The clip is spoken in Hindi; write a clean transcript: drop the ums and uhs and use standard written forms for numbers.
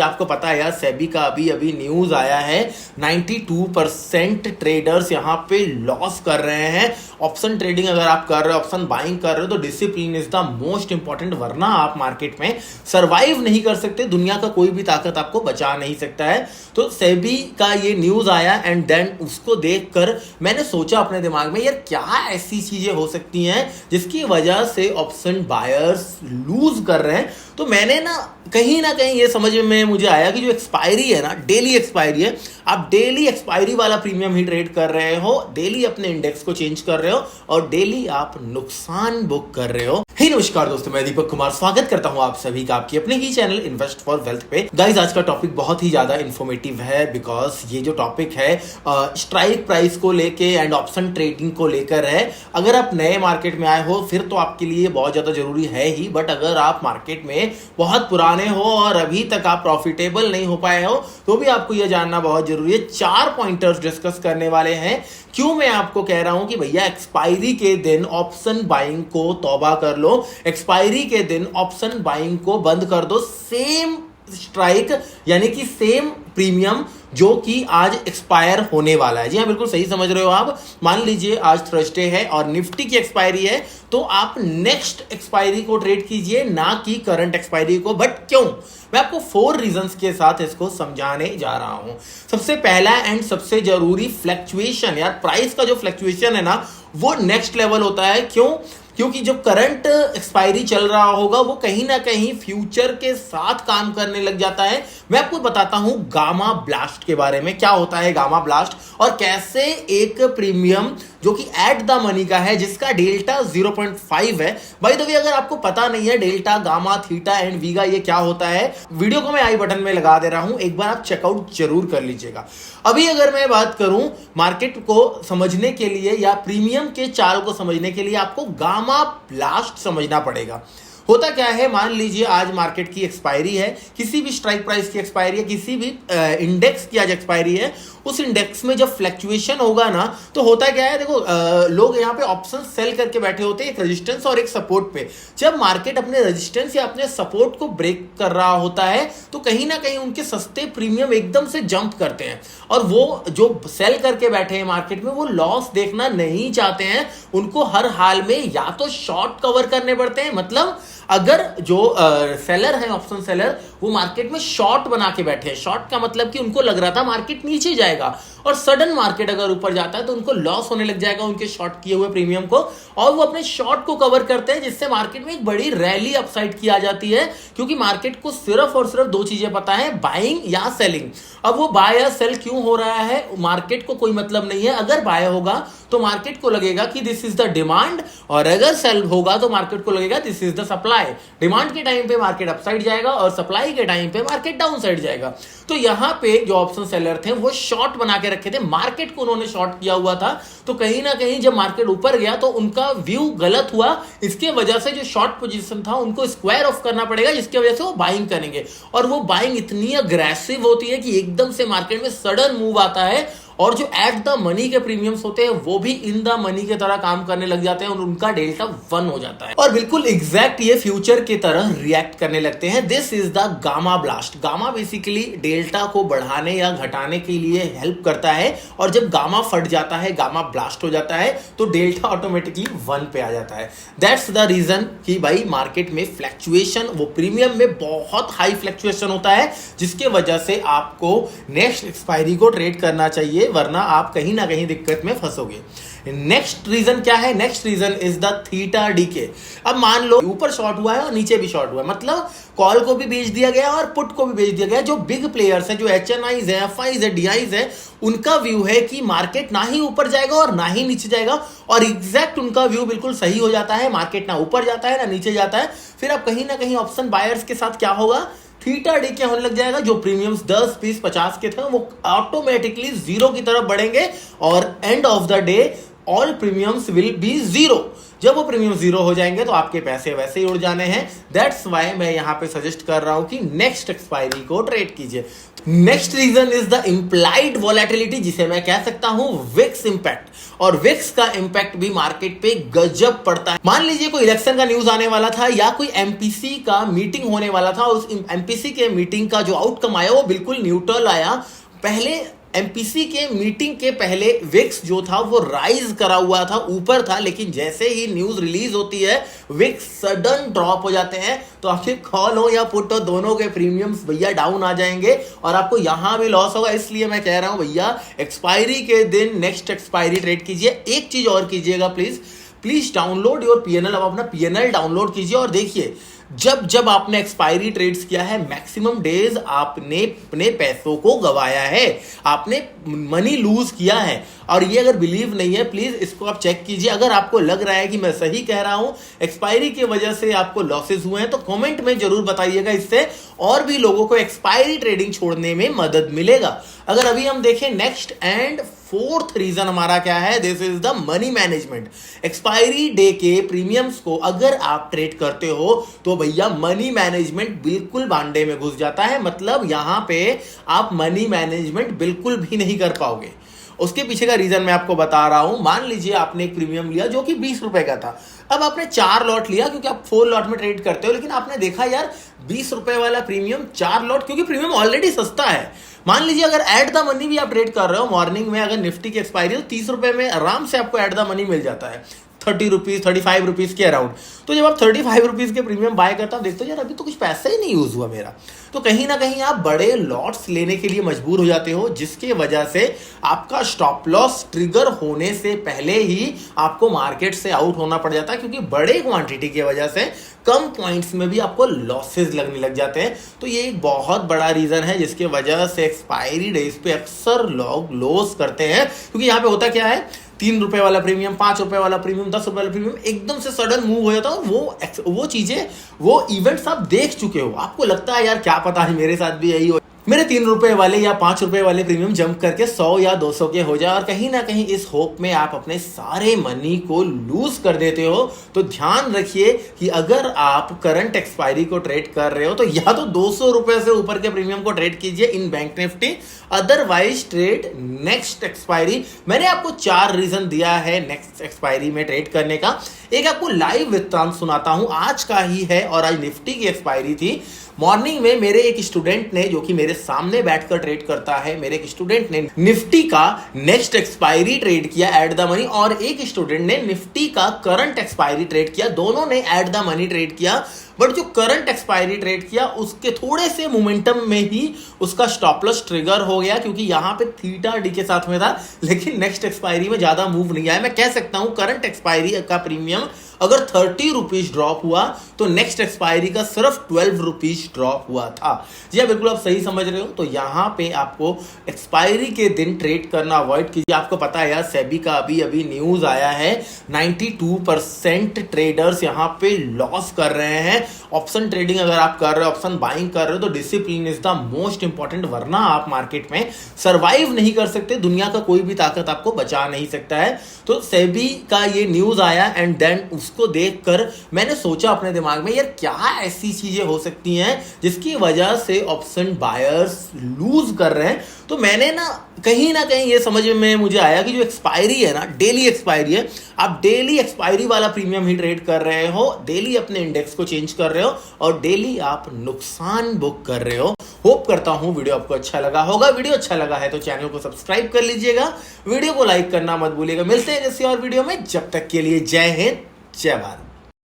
आपको पता है यार, सेबी का अभी अभी न्यूज आया है 92% ट्रेडर्स यहाँ पे लॉस कर रहे हैं। ऑप्शन ट्रेडिंग अगर आप कर रहे हो, ऑप्शन बाइंग कर रहे हो, तो discipline is the most important, वरना आप मार्केट में सरवाइव नहीं कर सकते। दुनिया का कोई भी ताकत आपको बचा नहीं सकता है। तो सेबी का ये न्यूज आया एंड देन उसको देखकर मैंने सोचा अपने दिमाग में, यार क्या ऐसी चीजें हो सकती हैं जिसकी वजह से ऑप्शन बायर्स लूज कर रहे हैं। तो मैंने ना कहीं ये समझ में मुझे आया कि जो एक्सपायरी है ना, डेली एक्सपायरी है, आप डेली एक्सपायरी वाला प्रीमियम ही ट्रेड कर रहे हो, डेली अपने इंडेक्स को चेंज कर रहे हो और डेली आप नुकसान बुक कर रहे हो। हे नमस्कार दोस्तों, मैं दीपक कुमार स्वागत करता हूं आप सभी का आपकी अपने ही चैनल इन्वेस्ट फॉर वेल्थ पे। गाइस, आज का टॉपिक बहुत ही ज्यादा इंफॉर्मेटिव है, बिकॉज ये जो टॉपिक है स्ट्राइक प्राइस को लेके एंड ऑप्शन ट्रेडिंग को लेकर है। अगर आप नए मार्केट में आए हो फिर तो आपके लिए बहुत ज्यादा जरूरी है ही, बट अगर आप मार्केट में बहुत पुराने हो और अभी तक आप प्रॉफिटेबल नहीं हो पाए हो तो भी आपको यह जानना बहुत जरूरी है। 4 पॉइंटर्स डिस्कस करने वाले हैं। क्यों मैं आपको कह रहा हूं कि भैया एक्सपायरी के दिन ऑप्शन बाइंग को तौबा कर लो, एक्सपायरी के दिन ऑप्शन बाइंग को बंद कर दो। सेम स्ट्राइक यानी कि सेम प्रीमियम जो कि आज एक्सपायर होने वाला है। जी हाँ, बिल्कुल सही समझ रहे हो आप। मान लीजिए आज थर्सडे है और निफ्टी की एक्सपायरी है, तो आप नेक्स्ट एक्सपायरी को ट्रेड कीजिए, ना कि करंट एक्सपायरी को। बट क्यों? मैं आपको 4 रीजंस के साथ इसको समझाने जा रहा हूं। सबसे पहला एंड सबसे जरूरी, फ्लक्चुएशन। यार प्राइस का जो फ्लक्चुएशन है ना, वो नेक्स्ट लेवल होता है। क्यों? क्योंकि जो करंट एक्सपायरी चल रहा होगा वो कहीं ना कहीं फ्यूचर के साथ काम करने लग जाता है। मैं आपको बताता हूं गामा ब्लास्ट के बारे में, क्या होता है गामा ब्लास्ट और कैसे एक प्रीमियम जो कि एट द मनी का है, जिसका डेल्टा 0.5 है। बाय द वे, अगर आपको पता नहीं है डेल्टा, गामा, थीटा एंड वीगा ये क्या होता है, वीडियो को मैं आई बटन में लगा दे रहा हूं, एक बार आप चेकआउट जरूर कर लीजिएगा। अभी अगर मैं बात करूं मार्केट को समझने के लिए या प्रीमियम के चाल को समझने के लिए, आपको गामा ब्लास्ट समझना पड़ेगा। होता क्या है, मान लीजिए आज मार्केट की एक्सपायरी है, किसी भी स्ट्राइक प्राइस की एक्सपायरी है, किसी भी इंडेक्स की आज एक्सपायरी है। उस इंडेक्स में जब फ्लक्चुएशन होगा ना, तो होता क्या है, देखो लोग यहाँ पे ऑप्शन सेल करके बैठे होते हैं, एक रेजिस्टेंस और एक सपोर्ट पे। जब मार्केट अपने रेजिस्टेंस या अपने सपोर्ट को ब्रेक कर रहा होता है तो कहीं ना कहीं उनके सस्ते प्रीमियम एकदम से जंप करते हैं और वो जो सेल करके बैठे हैं मार्केट में, वो लॉस देखना नहीं चाहते हैं। उनको हर हाल में या तो शॉर्ट कवर करने पड़ते हैं, मतलब अगर जो सेलर है, ऑप्शन सेलर, वो मार्केट में शॉर्ट बना के बैठे हैं। शॉर्ट का मतलब कि उनको लग रहा था मार्केट नीचे जाएगा और सडन मार्केट अगर ऊपर जाता है तो उनको लॉस होने लग जाएगा उनके शॉर्ट किए हुए प्रीमियम को, और वो अपने शॉर्ट को कवर करते हैं, जिससे मार्केट में एक बड़ी रैली अपसाइड की आ जाती है। क्योंकि मार्केट को सिर्फ और सिर्फ 2 चीजें पता है, बाइंग या सेलिंग। अब वो बाय या सेल क्यों हो रहा है मार्केट को कोई मतलब नहीं है। अगर बाय होगा तो मार्केट को लगेगा कि दिस इज द डिमांड, और अगर सेल होगा तो मार्केट को लगेगा this is the supply. Demand के टाइम पे मार्केट अपसाइड जाएगा और सप्लाई के टाइम पे मार्केट डाउन साइड जाएगा। तो यहां पे जो ऑप्शन सेलर थे वो शॉर्ट बना के रखे थे, मार्केट को उन्होंने शॉर्ट किया हुआ था। तो कहीं ना कहीं जब मार्केट ऊपर गया तो उनका व्यू गलत हुआ। इसके वजह से जो शॉर्ट पोजीशन था उनको स्क्वायर ऑफ करना पड़ेगा, जिसकी वजह से वो बाइंग करेंगे। और वो बाइंग इतनी अग्रेसिव होती है कि एकदम से मार्केट में सडन मूव आता है और जो एट द मनी के प्रीमियम्स होते हैं वो भी इन द मनी की तरह काम करने लग जाते हैं और उनका डेल्टा 1 हो जाता है और बिल्कुल एग्जैक्ट ये फ्यूचर की तरह रिएक्ट करने लगते हैं। This is the gamma blast. Gamma basically delta को बढ़ाने या घटाने के लिए हेल्प करता है, और जब गामा फट जाता है, गामा ब्लास्ट हो जाता है, तो डेल्टा ऑटोमेटिकली 1 पे आ जाता है। दैट्स द रीजन कि भाई मार्केट में फ्लक्चुएशन, वो प्रीमियम में बहुत हाई फ्लक्चुएशन होता है, जिसके वजह से आपको नेक्स्ट एक्सपायरी को ट्रेड करना चाहिए, वरना आप कहीं ना कहीं दिक्कत में फंसोगे। नेक्स्ट रीजन क्या है? Next reason is the theta decay. अब मान लो ऊपर शॉर्ट हुआ है और नीचे भी शॉर्ट हुआ है, मतलब कॉल को भी बेच दिया गया और पुट को भी बेच दिया गया। जो बिग प्लेयर्स हैं, जो एचएनआईज है, एफआईज है, डीआईज है, उनका व्यू है कि मार्केट ना ही ऊपर जाएगा और ना ही नीचे जाएगा, और एग्जैक्ट उनका व्यू बिल्कुल सही हो जाता है। मार्केट ना ऊपर जाता है ना नीचे जाता है। फिर अब कहीं ना कहीं ऑप्शन बायर्स के साथ क्या होगा? थीटा डी क्या होने लग जाएगा? जो प्रीमियम्स 10, 20, 50 के थे वो ऑटोमेटिकली 0 की तरफ बढ़ेंगे और end of the day all premiums will be zero. जब वो प्रीमियम जीरो हो जाएंगे तो आपके पैसे वैसे ही उड़ जाने हैं। दैट्स वाई मैं यहां पे सजेस्ट कर रहा हूं कि नेक्स्ट एक्सपायरी को ट्रेड कीजिए। Next reason is the implied volatility, जिसे मैं कह सकता हूं विक्स इंपैक्ट। और विक्स का इंपैक्ट भी मार्केट पे गजब पड़ता है। मान लीजिए कोई इलेक्शन का न्यूज आने वाला था या कोई एमपीसी का मीटिंग होने वाला था, उस एमपीसी के मीटिंग का जो आउटकम आया वो बिल्कुल न्यूट्रल आया। पहले एमपीसी के मीटिंग के पहले विक्स जो था वो राइज करा हुआ था, ऊपर था, लेकिन जैसे ही न्यूज रिलीज होती है विक्स सडन ड्रॉप हो जाते हैं। तो आपके कॉल हो या पुट हो, दोनों के प्रीमियम्स भैया डाउन आ जाएंगे और आपको यहां भी लॉस होगा। इसलिए मैं कह रहा हूं भैया एक्सपायरी के दिन नेक्स्ट एक्सपायरी ट्रेड कीजिए। एक चीज और कीजिएगा, प्लीज डाउनलोड योर पीएनएल। अब अपना पीएनएल डाउनलोड कीजिए और देखिए जब आपने एक्सपायरी ट्रेड्स किया है, मैक्सिमम डेज आपने अपने पैसों को गवाया है, आपने मनी लूज किया है। और ये अगर बिलीव नहीं है, प्लीज इसको आप चेक कीजिए। अगर आपको लग रहा है कि मैं सही कह रहा हूं, एक्सपायरी की वजह से आपको लॉसेस हुए हैं, तो कमेंट में जरूर बताइएगा। इससे और भी लोगों को एक्सपायरी ट्रेडिंग छोड़ने में मदद मिलेगा। अगर अभी हम देखें नेक्स्ट एंड फोर्थ रीजन हमारा क्या है, this is the money management. Expiry day के प्रीमियम्स को अगर आप ट्रेड करते हो तो भैया मनी मैनेजमेंट बिल्कुल भांडे में घुस जाता है। मतलब यहां पे आप मनी मैनेजमेंट बिल्कुल भी नहीं कर पाओगे। उसके पीछे का रीजन मैं आपको बता रहा हूं। मान लीजिए आपने एक प्रीमियम लिया जो कि 20 रुपए का था। अब आपने 4 लॉट लिया, क्योंकि आप 4 लॉट में ट्रेड करते हो, लेकिन आपने देखा यार 20 रुपए वाला प्रीमियम 4 लॉट, क्योंकि प्रीमियम ऑलरेडी सस्ता है। मान लीजिए अगर एट द मनी भी आप ट्रेड कर रहे हो, मॉर्निंग में अगर निफ्टी की एक्सपायरी हो, 30 रुपए में आराम से आपको एट द मनी मिल जाता है, 30 रुपीज 35 रुपीज के अराउंड। तो जब आप 35 रुपीज के प्रीमियम बाय करता हूं, देखते हो यार अभी तो कुछ पैसा ही नहीं यूज हुआ मेरा। तो कहीं ना कहीं आप बड़े लॉट्स लेने के लिए मजबूर हो जाते हो, जिसके वजह से आपका स्टॉप लॉस ट्रिगर होने से पहले ही आपको मार्केट से आउट होना पड़ जाता है, क्योंकि बड़े क्वांटिटी की वजह से कम पॉइंट्स में भी आपको लॉसेस लगने लग जाते हैं। तो ये एक बहुत बड़ा रीजन है जिसके वजह से एक्सपायरी डेज पे अक्सर लोग लॉस करते हैं। क्योंकि यहाँ पे होता क्या है, 3 रुपए वाला प्रीमियम, 5 रुपए वाला प्रीमियम, 10 रुपए वाला प्रीमियम एकदम से सडन मूव हो जाता है। वो चीजें, वो इवेंट्स आप देख चुके हो, आपको लगता है यार क्या पता है मेरे साथ भी यही हो, मेरे 3 रुपए वाले या 5 रुपए वाले प्रीमियम जंप करके 100 या 200 के हो जाए। और कहीं ना कहीं इस होप में आप अपने सारे मनी को लूज कर देते हो। तो ध्यान रखिए कि अगर आप करंट एक्सपायरी को ट्रेड कर रहे हो तो या तो 200 रुपए से ऊपर के प्रीमियम को ट्रेड कीजिए in bank Nifty, otherwise trade next expiry. मैंने आपको 4 रीजन दिया है नेक्स्ट एक्सपायरी में ट्रेड करने का। एक आपको लाइव वृत्तांत सुनाता हूं, आज का ही है और आज निफ्टी की एक्सपायरी थी। मॉर्निंग में मेरे एक स्टूडेंट ने, जो कि मेरे सामने बैठकर ट्रेड करता है, मेरे एक स्टूडेंट ने निफ्टी का नेक्स्ट एक्सपायरी ट्रेड किया एट द मनी, और एक स्टूडेंट ने निफ्टी का करंट एक्सपायरी ट्रेड किया। दोनों ने एट द मनी ट्रेड किया, बट जो करंट एक्सपायरी ट्रेड किया उसके थोड़े से मोमेंटम में ही उसका स्टॉप लॉस ट्रिगर हो गया, क्योंकि यहां पे थीटा डी के साथ में था, लेकिन नेक्स्ट एक्सपायरी में ज्यादा मूव नहीं आया। मैं कह सकता हूं करंट एक्सपायरी का प्रीमियम अगर 30 रुपीज ड्रॉप हुआ तो नेक्स्ट एक्सपायरी का सिर्फ 12 रुपीज ड्रॉप हुआ था। जी हाँ, बिल्कुल आप सही समझ रहे हो। तो यहां पे आपको एक्सपायरी के दिन ट्रेड करना अवॉइड कीजिए। आपको पता है यार, सेबी का अभी न्यूज आया है, 92% ट्रेडर्स यहां पे लॉस कर रहे हैं। ऑप्शन ट्रेडिंग अगर आप कर रहे हो, ऑप्शन बाइंग कर रहे हो, तो discipline is the most important, वरना आप मार्केट में सर्वाइव नहीं कर सकते। दुनिया का कोई भी ताकत आपको बचा नहीं सकता है। तो सेबी का ये न्यूज आया एंड देन उसको देखकर मैंने सोचा अपने दिमाग में, यार क्या ऐसी चीजें हो सकती हैं जिसकी वजह से ऑप्शन बायर्स लूज कर रहे हैं। तो मैंने ना कहीं ये समझ में मुझे आया कि जो एक्सपायरी है ना, डेली एक्सपायरी है, आप डेली एक्सपायरी वाला प्रीमियम ही ट्रेड कर रहे हो, डेली अपने इंडेक्स को चेंज कर रहे हो और डेली आप नुकसान बुक कर रहे हो। होप करता हूं वीडियो आपको अच्छा लगा होगा। वीडियो अच्छा लगा है तो चैनल को सब्सक्राइब कर लीजिएगा, वीडियो को लाइक करना मत भूलिएगा। मिलते हैं किसी और वीडियो में, जब तक के लिए जय हिंद, जय भारत।